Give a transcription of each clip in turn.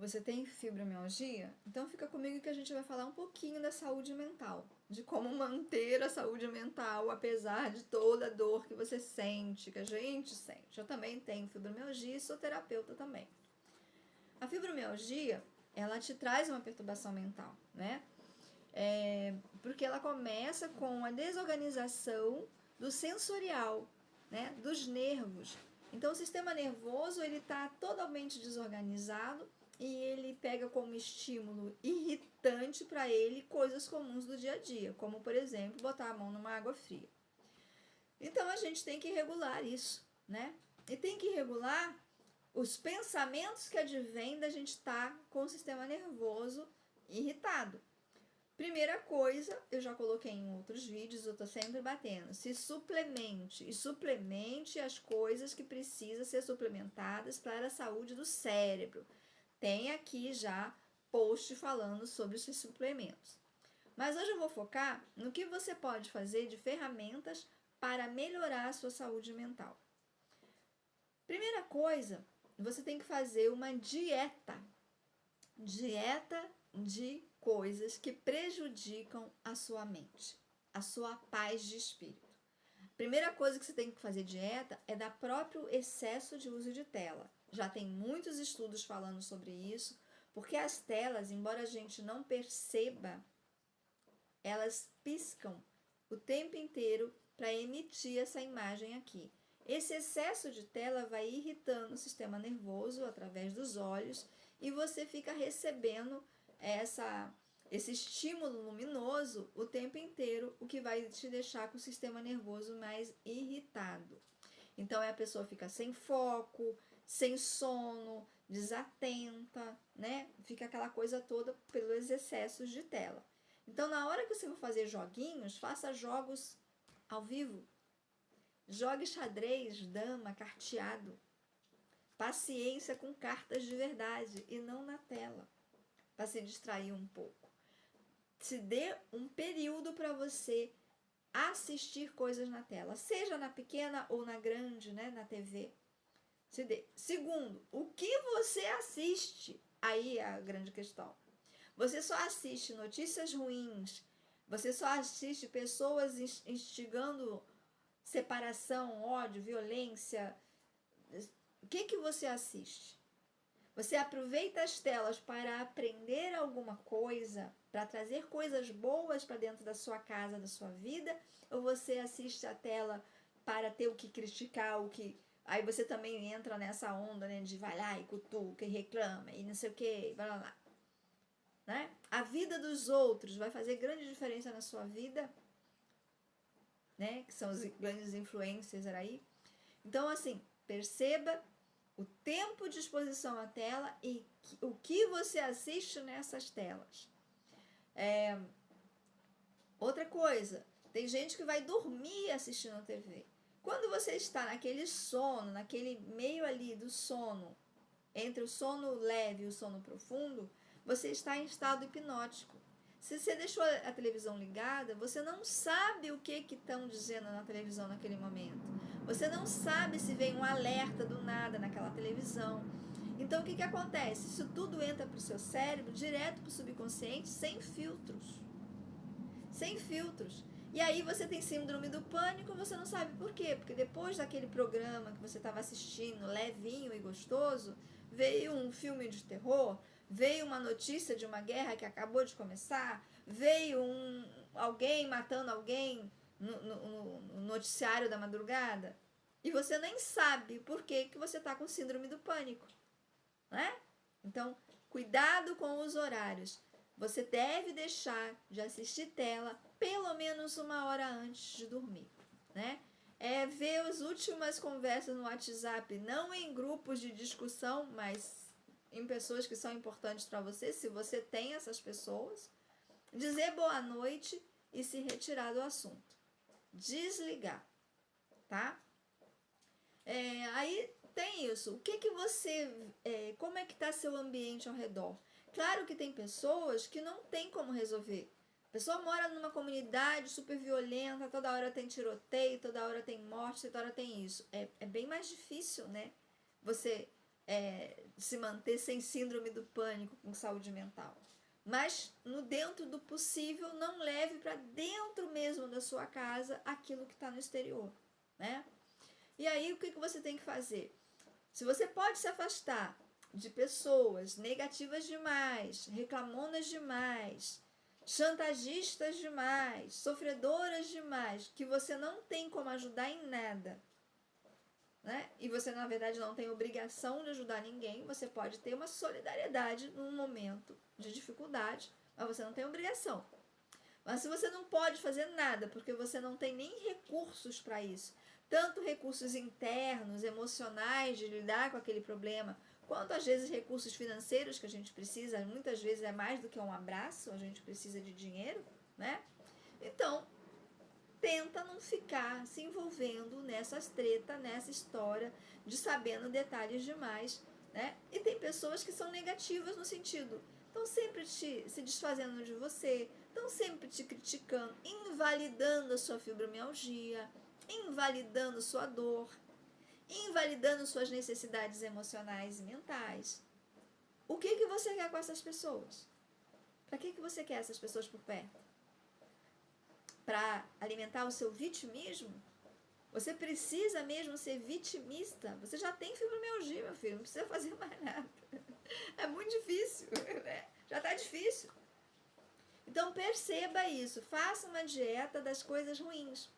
Você tem fibromialgia? Então fica comigo que a gente vai falar um pouquinho da saúde mental, de como manter a saúde mental apesar de toda a dor que você sente, que a gente sente. Eu também tenho fibromialgia e sou terapeuta também. A fibromialgia, ela te traz uma perturbação mental, né? Porque ela começa com a desorganização do sensorial, né? Dos nervos. Então o sistema nervoso ele está totalmente desorganizado e ele pega como estímulo irritante para ele coisas comuns do dia a dia, como por exemplo botar a mão numa água fria. Então a gente tem que regular isso, né? E tem que regular os pensamentos que advêm da gente estar com o sistema nervoso irritado. Primeira coisa, eu já coloquei em outros vídeos, eu tô sempre batendo, se suplemente, e suplemente as coisas que precisam ser suplementadas para a saúde do cérebro. Tem aqui já post falando sobre esses suplementos. Mas hoje eu vou focar no que você pode fazer de ferramentas para melhorar a sua saúde mental. Primeira coisa, você tem que fazer uma dieta. Dieta de coisas que prejudicam a sua mente, a sua paz de espírito. Primeira coisa que você tem que fazer dieta é da próprio excesso de uso de tela. Já tem muitos estudos falando sobre isso, porque as telas, embora a gente não perceba, elas piscam o tempo inteiro para emitir essa imagem aqui. Esse excesso de tela vai irritando o sistema nervoso através dos olhos e você fica recebendo esse estímulo luminoso o tempo inteiro, o que vai te deixar com o sistema nervoso mais irritado. Então a pessoa fica sem foco, sem sono, desatenta, né? Fica aquela coisa toda pelos excessos de tela. Então na hora que você for fazer joguinhos, faça jogos ao vivo. Jogue xadrez, dama, carteado. Paciência com cartas de verdade e não na tela, para se distrair um pouco. Se dê um período para você assistir coisas na tela, seja na pequena ou na grande, né, na TV. Se dê. Segundo, o que você assiste? Aí é a grande questão. Você só assiste notícias ruins, você só assiste pessoas instigando separação, ódio, violência. O que você assiste? Você aproveita as telas para aprender alguma coisa, para trazer coisas boas para dentro da sua casa, da sua vida? Ou você assiste a tela para ter o que criticar, o que... Aí você também entra nessa onda, né, de vai lá e cutuca e reclama e não sei o que, blá blá blá. Né? A vida dos outros vai fazer grande diferença na sua vida, né? Que são os grandes influencers aí. Então, assim, perceba o tempo de exposição à tela e o que você assiste nessas telas. Outra coisa, tem gente que vai dormir assistindo a TV. Quando você está naquele sono, naquele meio ali do sono, entre o sono leve e o sono profundo, você está em estado hipnótico. Se você deixou a televisão ligada, você não sabe o que estão dizendo na televisão naquele momento. Você não sabe se vem um alerta do nada naquela televisão. Então o que acontece? Isso tudo entra para o seu cérebro, direto para o subconsciente, sem filtros. Sem filtros. E aí você tem síndrome do pânico, você não sabe por quê. Porque depois daquele programa que você estava assistindo, levinho e gostoso, veio um filme de terror, veio uma notícia de uma guerra que acabou de começar, veio alguém matando alguém no noticiário da madrugada, e você nem sabe por que você está com síndrome do pânico, né? Então, cuidado com os horários. Você deve deixar de assistir tela pelo menos 1 hora antes de dormir, né? Ver as últimas conversas no WhatsApp, não em grupos de discussão, mas em pessoas que são importantes para você, se você tem essas pessoas, dizer boa noite e se retirar do assunto. Desligar, tá? Aí tem isso. O que você... como é que está seu ambiente ao redor? Claro que tem pessoas que não tem como resolver. A pessoa mora numa comunidade super violenta, toda hora tem tiroteio, toda hora tem morte, toda hora tem isso. É bem mais difícil, né? Você se manter sem síndrome do pânico com saúde mental. Mas, no dentro do possível, não leve para dentro mesmo da sua casa aquilo que está no exterior, né? E aí, o que você tem que fazer? Se você pode se afastar de pessoas negativas demais, reclamonas demais, chantagistas demais, sofredoras demais, que você não tem como ajudar em nada, né? E você, na verdade, não tem obrigação de ajudar ninguém, você pode ter uma solidariedade num momento de dificuldade, mas você não tem obrigação. Mas se você não pode fazer nada, porque você não tem nem recursos para isso, tanto recursos internos, emocionais, de lidar com aquele problema, quanto às vezes recursos financeiros que a gente precisa, muitas vezes é mais do que um abraço, a gente precisa de dinheiro, né? Então, tenta não ficar se envolvendo nessas tretas, nessa história de sabendo detalhes demais, né? E tem pessoas que são negativas no sentido, estão sempre se desfazendo de você, estão sempre te criticando, invalidando a sua fibromialgia, invalidando sua dor, invalidando suas necessidades emocionais e mentais. O que você quer com essas pessoas? Para que você quer essas pessoas por perto? Para alimentar o seu vitimismo? Você precisa mesmo ser vitimista? Você já tem fibromialgia, meu filho, não precisa fazer mais nada. É muito difícil, né? Já está difícil. Então perceba isso, faça uma dieta das coisas ruins.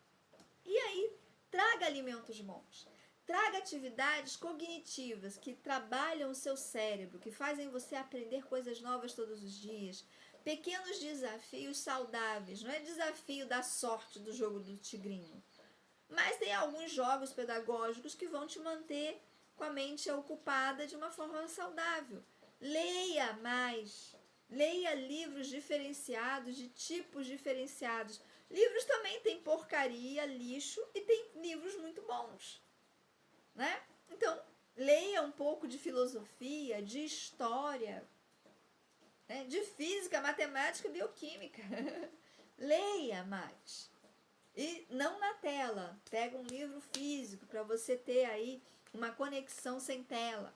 E aí, traga alimentos bons. Traga atividades cognitivas que trabalham o seu cérebro, que fazem você aprender coisas novas todos os dias. Pequenos desafios saudáveis. Não é desafio da sorte do jogo do tigrinho. Mas tem alguns jogos pedagógicos que vão te manter com a mente ocupada de uma forma saudável. Leia mais. Leia livros diferenciados, de tipos diferenciados. Livros também tem porcaria, lixo, e tem livros muito bons, né? Então, leia um pouco de filosofia, de história, né? De física, matemática, bioquímica. Leia mais. E não na tela. Pega um livro físico para você ter aí uma conexão sem tela.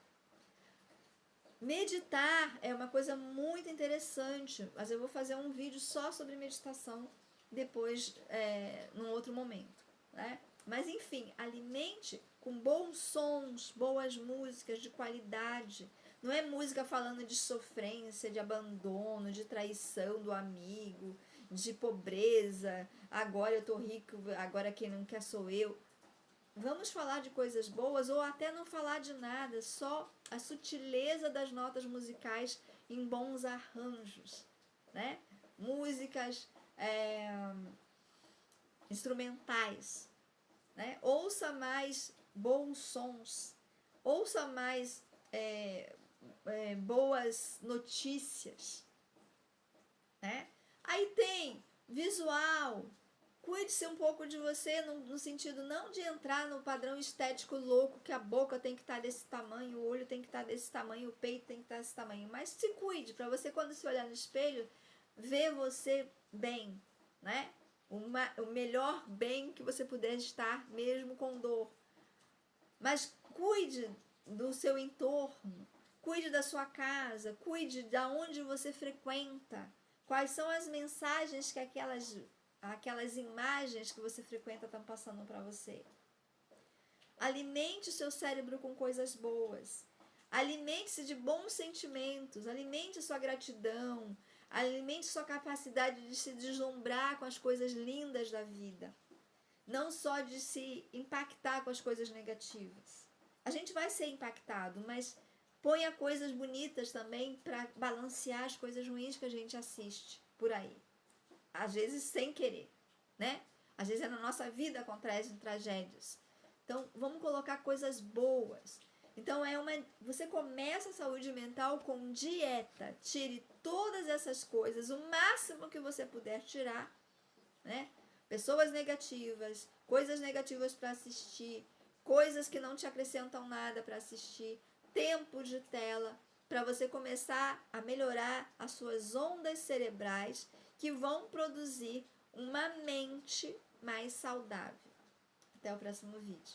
Meditar é uma coisa muito interessante, mas eu vou fazer um vídeo só sobre meditação depois, num outro momento, né? Mas enfim, alimente com bons sons, boas músicas de qualidade. Não é música falando de sofrência, de abandono, de traição do amigo, de pobreza, agora eu tô rico, agora quem não quer sou eu. Vamos falar de coisas boas ou até não falar de nada, só a sutileza das notas musicais em bons arranjos, né? Músicas instrumentais, né? Ouça mais bons sons, ouça mais boas notícias, né? Aí tem visual. Cuide-se um pouco de você no sentido não de entrar no padrão estético louco, que a boca tem que estar desse tamanho, o olho tem que estar desse tamanho, o peito tem que estar desse tamanho. Mas se cuide, para você quando se olhar no espelho, ver você bem, né? O melhor bem que você puder estar, mesmo com dor. Mas cuide do seu entorno, cuide da sua casa, cuide de onde você frequenta. Quais são as mensagens que aquelas imagens que você frequenta estão passando para você. Alimente o seu cérebro com coisas boas. Alimente-se de bons sentimentos. Alimente sua gratidão. Alimente sua capacidade de se deslumbrar com as coisas lindas da vida. Não só de se impactar com as coisas negativas. A gente vai ser impactado, mas ponha coisas bonitas também para balancear as coisas ruins que a gente assiste por aí. Às vezes sem querer, né? Às vezes na nossa vida acontecem tragédias. Então, vamos colocar coisas boas. Então, você começa a saúde mental com dieta. Tire todas essas coisas, o máximo que você puder tirar, né? Pessoas negativas, coisas negativas para assistir, coisas que não te acrescentam nada para assistir, tempo de tela, para você começar a melhorar as suas ondas cerebrais que vão produzir uma mente mais saudável. Até o próximo vídeo.